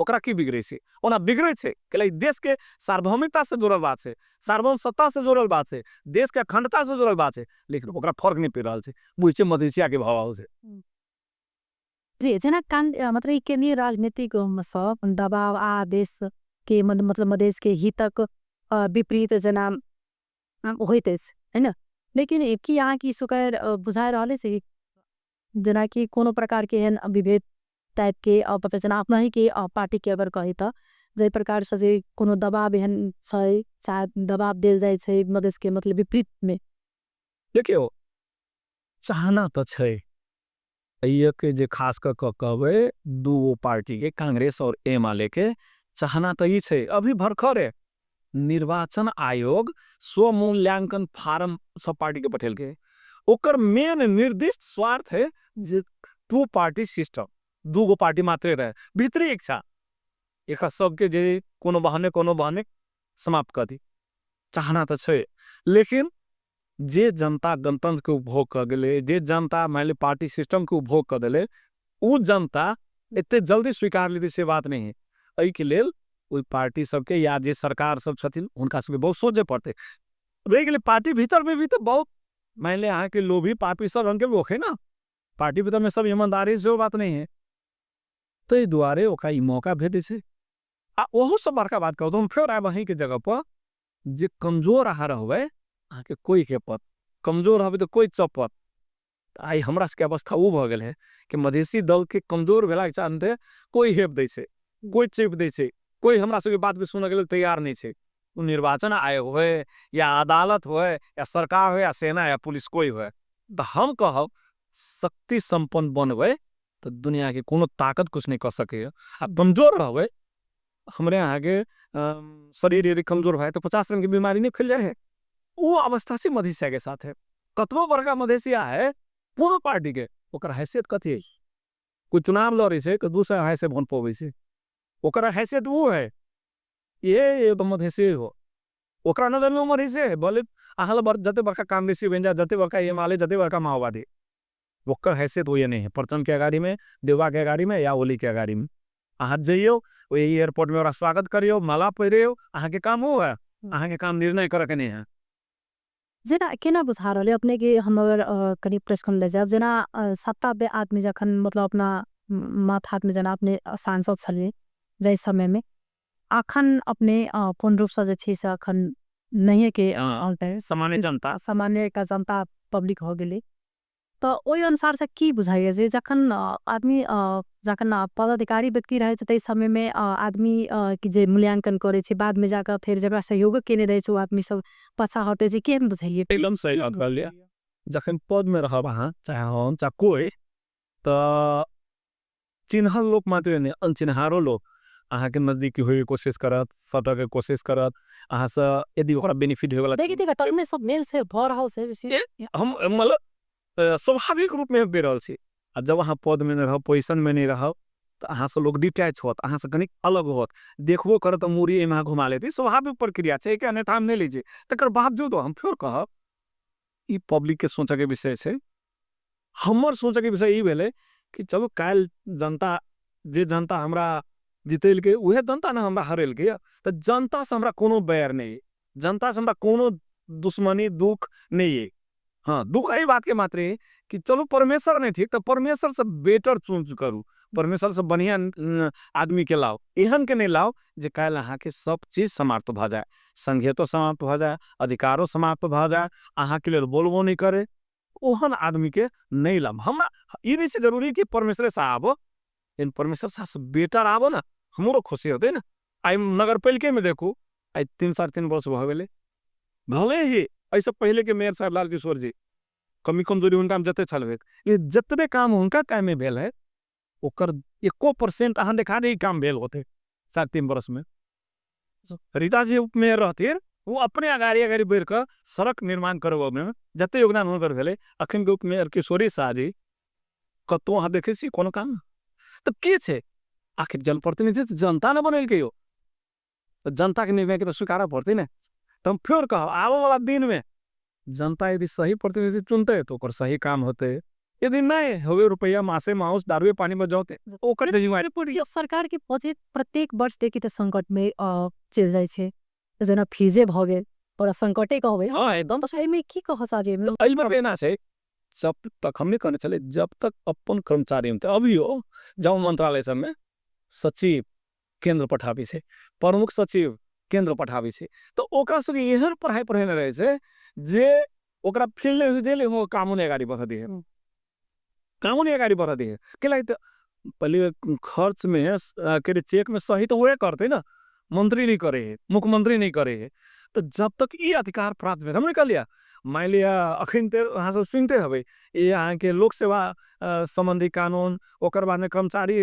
ओकरा की बिगड़े छे ओना बिगड़े छे कैला देश के सार्वभौमिकता से जुड़ल बात छे, सार्वभौम सत्ता से जुड़ल बात छे, देश के अखंडता से जुड़ल बात छे, लेकिन ओकरा फर्क नहीं पड़ रहल छे। बुझे छे मधेसिया के भाव छे। जी जेना मतलब ई केंद्रीय राजनीतिक सब दबाव आ देश के मतलब मधेश के हितक विपरीत जना होइत अछि हैन। लेकिन कि यहाँ की सुकर बुझाए रहले से जना कि कोनो प्रकार के एहन विभेद टाइप के पता जना अपना ही के पार्टी के अगर कही त जै प्रकार से जे कोनो दबाव एहन छै चाहे दबाव देल जाय छै मधेश के मतलब विपरीत में। देखियो चाहना तो छै के जे खास कर कहबे दू पार्टी के कांग्रेस और एमआलए के चाहना तो ई छै अभी भरखर है निर्वाचन आयोग स्वमूल्यांकन फार्म सब पार्टी के पठेल के ओकर मेन निर्दिष्ट स्वार्थ है जे टू पार्टी सिस्टम दूगो पार्टी मात्रे रहे भीतरी इच्छा एक सबके जे कोनो बहाने समाप्त कर दी चाहना तो छै। लेकिन जे जनता गणतंत्र के उपभोग कर गए जे जनता मान ली पार्टी सिस्टम के उपभोग कर दिले उ जनता इतने जल्दी स्वीकार ली से बात नहीं है। एहि के लेल ओई पार्टी सबके या जे सरकार सब छथिन उनका सबके बहुत सोचे पड़ते रह गए पार्टी भीतर में भी तो बहुत मान ले यहाँ के लोभी पापी सब रंग के लोग है ना पार्टी भीतर में सब ईमानदारी से बात नहीं है तो ई दुआरे ओका ई मौका भेटे छे आ ओहो सब बड़का बात कहूँ तो फिर आए वहीं के जगह पर जे कमजोर आहार हुए आके कोई के पत कमजोर हबे तो कोई चपत आई हमरा के अवस्था वो भ गेल है कि मधेसी दल के कमजोर भेला के चलते कोई हेप दै छे कोई चेप दै छे कोई हमरा सबके बात के सुने के लिए तैयार नहीं छे। उ निर्वाचन आयोग होए या अदालत होए या सरकार हो या सेना या पुलिस कोई होए तो हम कहब शक्ति संपन्न बनबे तो दुनिया के कोनो ताकत कुछ नहीं कर सके। आ कमजोर रहबे हमरे यहाँ के शरीर यदि कमजोर है तो 50 रंग की बीमारी नहीं फैल जाए है वो अवस्था से मधेसिया के साथ है कतबो बड़का मधेसिया है पूर्ण पार्टी के ओकर हैसियत कथी है कोई चुनाव लड़े से तो दूसरा है से भन पावे से ओकर हैसियत वो है ये तो मधेसी हो ओकरा नजर में मधेसी है बोले अहल जते बड़का कांग्रेसी बन जा जते बड़का एमआलए जते बड़का माओवादी ओकर हैसियत वो ये नहीं है परचम के अगाड़ी में देवा के अगाड़ी में या ओली के अगाड़ी में अहाँ जाइयो वही एयरपोर्ट में ओरा स्वागत करियो माला पहिरियो अहाँ के काम हो है अहाँ के काम निर्णय करे के नहीं है। जेना केना बुझा रहले अपने के हम अगर कनी प्रश्न ले जाब जेना सत्ता पे आदमी जखन मतलब अपना माथ हाथ में जना अपने सांसद छले जै समय में अखन अपने पूर्ण रूप से जे छै से अखन नहीं के सामान्य का जनता पब्लिक हो गेले तो ओई अनुसार से की बुझाइए जे जखन आदमी जखन पदाधिकारी व्यक्ति रहे छै तै समय में आदमी की जे मूल्यांकन करे छै बाद में जाकर फिर जब सहयोग केने रहे छै आदमी सब पछा हटे छै केन बुझाइए एकदम सही बात कहलिए जखन पद में रहब अहाँ चाहे हम चाहे कोई तो चिन्हल लोग मात्र नहीं अनचिन्हारो लोग अहाँ के नजदीकी होए कोशिश करत सटक के कोशिश करत अहाँ से यदि ओकरा बेनिफिट होय वाला देखि टर्म सब मेल से भ रहल छै हम मतलब स्वाभाविक रूप में बेरल छी आ जब अहाँ पद में नहीं रह पोजिशन में नहीं रह तो अहाँ से लोग डिटैच होत अहाँ से कनिक अलग होत देखबो करत मूरी एमा घुमा लेती स्वाभाविक प्रक्रिया छै के अन्यथा हम नहीं लीजिए तकर बावजूद हम फिर कहब ई पब्लिक के सोचे के विषय छै हमर सोचे के विषय ई भेले कि चलो काल जनता जे जनता हमरा जितेल के उहे जनता ना हमरा हरेल के तो जनता से हमरा कोनो बैर नहीं जनता से हमरा कोनो दुश्मनी दुख नहीं है। हाँ दुख यही बात के मात्र है कि चलो परमेश्वर नहीं ठीक तो परमेश्वर से बेटर चूज करू परमेश्वर से बढ़िया आदमी के लाओ एहन के नहीं लाओ जे काल अहाँ के सब चीज समाप्त भ जाए संघीयतो समाप्त भ जाए अधिकारो समाप्त भ जाए अहाँ के लिए बोलबो नहीं करे ओहन आदमी के नहीं लाभ हमरा ई नहीं जरूरी कि परमेश्वर से आबो इन परमेश्वर से बेटर आबो ना हमरो खुशी होते ना। आई नगर पालिका में देखू आई 3-3.5 वर्ष भ गेले भले ही ऐसा पहले के मेयर साहब लाल किशोर जी कमी कमजोरी उनका जते छलवे जतने काम उनका टाइम में भेल है ओकर 1% अहाँ देखा दे काम भेल होते 3 वर्ष में रीता जी उप मेयर रहते वो अपने अगाड़ी बढ़ कर सड़क निर्माण करबो में जते योगदान हुनकर भेले अखन के उप मेयर किशोरी शाह जी कतो अहाँ देखे छी कोनो काम तब के छे आखिर जनप्रतिनिधि जनता ने बनल के यो तो जनता के निर्णय के तो स्वीकार पड़ते ना। तो हम फिर कहो आने वाला दिन में जनता यदि सही प्रतिनिधि चुनते तो सही काम होते यदि नहीं हवे रुपया मासे मांस दारुए पानी में जाते ओकर जिम्मेवारी पूरी यो सरकार के बजेट प्रत्येक वर्ष देखि त संकट में चल जाय छे जेना फीजे भ गेल और संकटे कहबे हाँ एकदम तो एमे की कह सारे अइल बार ना से जब तक हमने कहने चले जब तक अपन कर्मचारी होते अभी हो जाओ मंत्रालय सब में सचिव केंद्र पठाबी छे प्रमुख सचिव केंद्र पठाबी छे तो ओकरा सब एहन पढ़ाई पढ़ेने रहे छे जे ओकरा फील्ड देले हो कानूनी गाड़ी बढ़ा दी है कानूनी गाड़ी बढ़ा दी है के लाइक पहले खर्च में के चेक में सही तो वह करते ना मंत्री नहीं करे है मुख्यमंत्री नहीं करे है तो जब तक ये अधिकार प्राप्त है हमने कह लिया मान लिया अखिन ते अहाँ सब सुनते हवे ये अहाँ के लोक सेवा संबंधी कानून ओकर बाद में कर्मचारी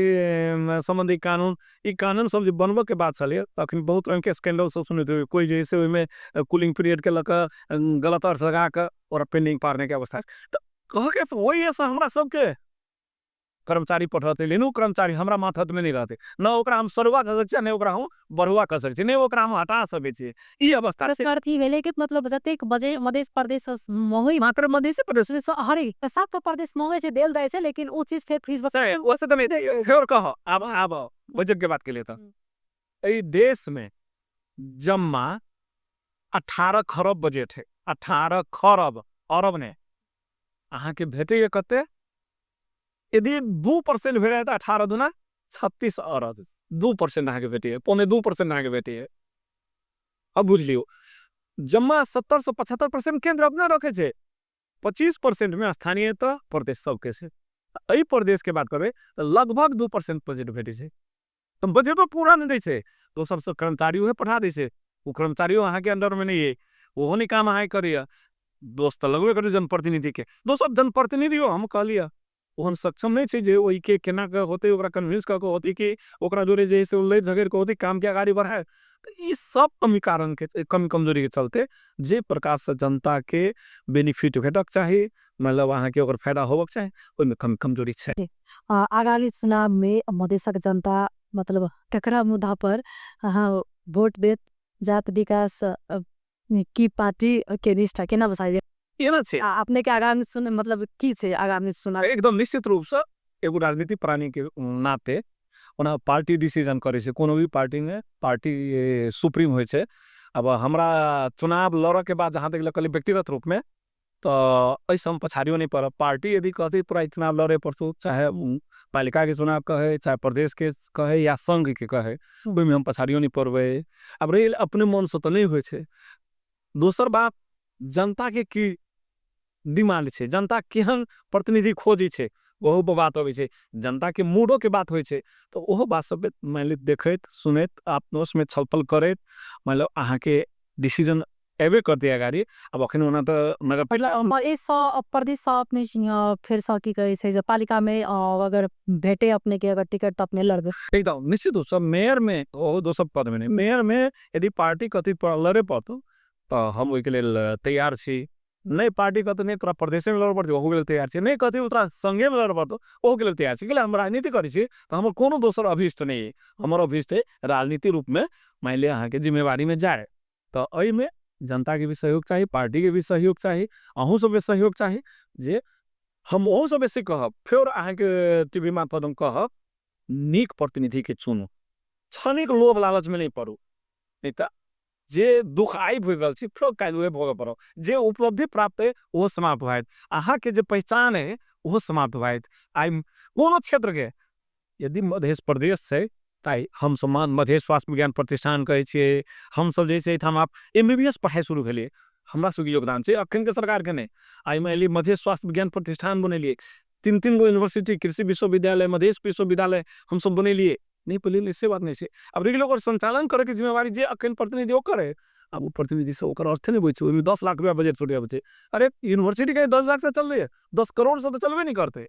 संबंधी कानून ई कानून सब जे बनबे के बात चलिए तखन बहुत रंग के स्कैंडल सब सुनते हुए कोई जैसे में कूलिंग पीरियड के लक गलत अर्थ लगा के और पेंडिंग पारने के अवस्था तो कह के तो वही ऐसा हमरा सबके कर्मचारी पठाते लेनु कर्मचारी हमरा माथत में नहीं रहते न ओकरा हम सरुआ कह सकछे ने ओकरा हम बरुआ कह सकछे ने ओकरा हम हटा सके छी ई अवस्था से अर्थी भेले के मतलब जतेक बजे मध्य प्रदेश महंगाई मात्र मधेश प्रदेश में हरे सात प्रदेश महंगाई से देल जाय छे लेकिन वो चीज फिर फ्रीज वैसे तो नहीं और कहो अब बजट के बात के लिए तो ई देश में जम्मा 18 खरब बजट है 18 खरब अरब ने अहाँ के भेटे कते यदि 2% भेटे तो 18 दुना 36 अरब 2% अहाँ के भेटे है 2.25% अहाँ के भेटे है अब बुझ लियो जम्मा 70 से 75% केंद्र अपना रखे छे 25% में स्थानीय तो प्रदेश सबके से एहि प्रदेश के बात करबे तो लगभग 2% बजट भेटे छे तो बजट पूरा नहीं दै छे दोसर से कर्मचारी उहे पठा दै छे वो कर्मचारियों अहाँ के अंडर में नहीं है वो नहीं काम अहाँ करिए दोस्त लगबे करे जनप्रतिनिधि के दोस्त जनप्रतिनिधि हम कह लिया ओहन सक्षम नहीं छे जे ओई के केना के होते ओकरा कन्विंस क के होती कि ओकरा जोरे जे से लड़ झगड़ के होती काम के आगाड़ी बढ़ाए तो ई सब कमी कारण के कमी कमजोरी के चलते जे प्रकार से जनता के बेनिफिट भेटक चाहिए मतलब अहाँ के ओकर फायदा होबक चाहिए ओइमे कमी कमजोरी छे आगामी चुनाव में मधेशक जनता मतलब ककरा मुद्दा पर वोट देत जात विकास की पार्टी के निष्ठा केना बसाइए ये ना छे अपने के आगामी सुन मतलब की छे आगामी चुनाव एकदम निश्चित रूप से एगो राजनीतिक प्राणी के नाते ओना पार्टी डिसीजन करे छे कोनो भी पार्टी में पार्टी सुप्रीम होय छे अब हमरा चुनाव लड़ के बाद जहां तक कहली व्यक्तिगत रूप में तो ऐसा हम पछाड़ियों नहीं पड़ पार्टी यदि कहती पूरा चुनाव लड़े पड़तो चाहे पालिका के चुनाव कहे चाहे प्रदेश के कहे या संघ के कहे में हम पछाड़ियों नहीं पड़बे अब रही अपने मन से तो नहीं होय छे दोसर बात जनता के की डिमांड छे जनता केहन प्रतिनिधि खोजी छे वहु पर बात होवे छे जनता के मूडो के बात होय छे तो ओहो बात सब मान ली देखत सुनत आपस में छलफल करत मतलब अहाँ के डिसीजन एबे कर दिया गाड़ी अब अखन होना तो मगर पहला इस प्रदेश अपने फिर सा की कहे छे पालिका में अगर भेटे अपने के अगर टिकट तो अपने लड़ गए एकदम निश्चित रूप से मेयर में ओ दो सब पद में नहीं मेयर में यदि पार्टी कथी लड़े पड़तो तो हम ओई के लेल तैयार छी नहीं पार्टी कहते नहीं तोरा प्रदेश में लड़ पड़ते ओहो के लेल तैयार छी नहीं कहते तोरा संघे में लड़ पड़तो ओहो के लेल तैयार छी हम राजनीति करी छी तो हमर कोनो दोसर अभिष्ट नहीं है हमर अभिष्ट है राजनीति रूप में मान लिया अहाँ के जिम्मेवारी में जाए तो एहि में जनता के भी सहयोग चाहिए पार्टी के भी सहयोग चाहिए अहूँ सब सहयोग चाहिए जे हम ओहू सब से कहब फिर अहाँ के टीवी मार्फत हम कहब नीक प्रतिनिधि के चुनू क्षणिक लोभ लालच में नहीं पड़ू नहीं तो जे दुख आई भोगल छी फिर काल्हि भोग पड़ो जे उपलब्धि प्राप्त है वो समाप्त होत अहाँ के जे पहचान है वो समाप्त होत आई कोनो क्षेत्र के यदि मध्य प्रदेश से ताई हम सम्मान मध्य स्वास्थ्य विज्ञान प्रतिष्ठान कहे छे हम सब जैसे हम आप MBBS पढ़ाई शुरू कलिए हमरा सबके योगदान छे अखन के सरकार के ने आई में मध्य स्वास्थ्य विज्ञान प्रतिष्ठान बनेलिए 3 गो यूनिवर्सिटी कृषि विश्वविद्यालय मध्य विश्वविद्यालय हम सब बनेलिए नहीं पहले इससे बात नहीं है अब रेगुलर संचालन करे के जिम्मेवारी जे अखन प्रतिनिधि ओकर है अब वो प्रतिनिधि से ओकर अर्थ नहीं बुझे ओमे 10 लाख रुपया बजट छोड़े बचे अरे यूनिवर्सिटी के 10 लाख से चल रही है 10 करोड़ से तो चलबे नहीं करते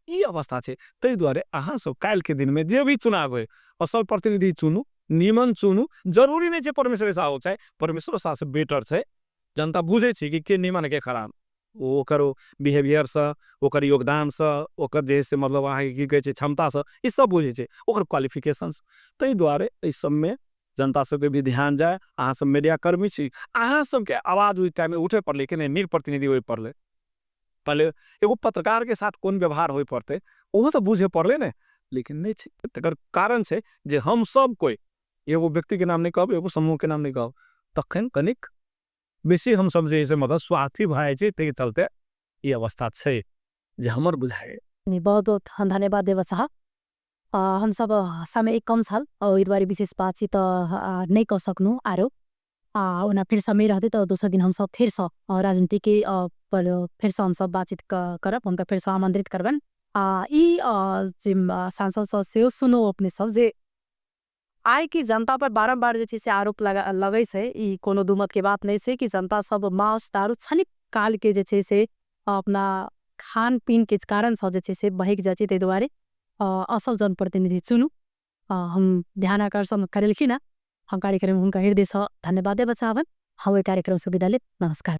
ई अवस्था है तै द्वारे अहाँ सब काल के दिन में जे भी चुनाव है असल प्रतिनिधि चुनू निमन चुनू जरूरी नहीं है परमेश्वर सा हो चाहे परमेश्वर सा से बेटर है जनता बुझे कि के निमन के खराब ओकर बिहेवियर से ओकर योगदान से ओकर जैसे मतलब अहाँ की कहे क्षमता से ई सब बुझे छे ओकर क्वालिफिकेशन तै द्वारे इस सब में जनता सबके भी ध्यान जाए अहाँ सब मीडिया कर्मी छी अहाँ सबके आवाज ओहि टाइम में उठे पड़ले कि नहीं नीक प्रतिनिधि ओहि पड़ले पहले एगो पत्रकार के साथ कौन व्यवहार होय पड़ते वो तो बुझे पड़ले ने, लेकिन नहीं छे। तकर कारण छे जे हम सब कोई एगो व्यक्ति के नाम नहीं कहब, एगो समूह के नाम नहीं कहब, तखन कनिक बेसी हम सब जे मतलब स्वार्थी भए छै, ते चलते ये अवस्था छे जे हमर बुझाए। बहुत बहुत धन्यवाद देव साहब। हम सब समय कम छल और इस बारे विशेष बातचीत नहीं कर सकनु आरो उना फिर समय रहते तो दूसरा दिन हम सब फिर से राजनीति के पर फिर से हम सब बातचीत करब, उनका फिर से आमंत्रित करबन। ई सांसद सब से सुनो अपने सब जे आय की जनता पर बारम्बार जे से आरोप लगै छै, ई कोनो दुमत के बात नहीं से कि जनता सब मांस दारू क्षणिक काल के जे से अपना खान पीन के कारण से जे से बहिक जाए ते द्वारे असल जनप्रतिनिधि चुनु। हम ध्यान आकर्षण करेलखिन ना, हम कार्यक्रम उनका हृदय से धन्यवाद देव चाहबन। हम कार्यक्रम सुविधा ले नमस्कार।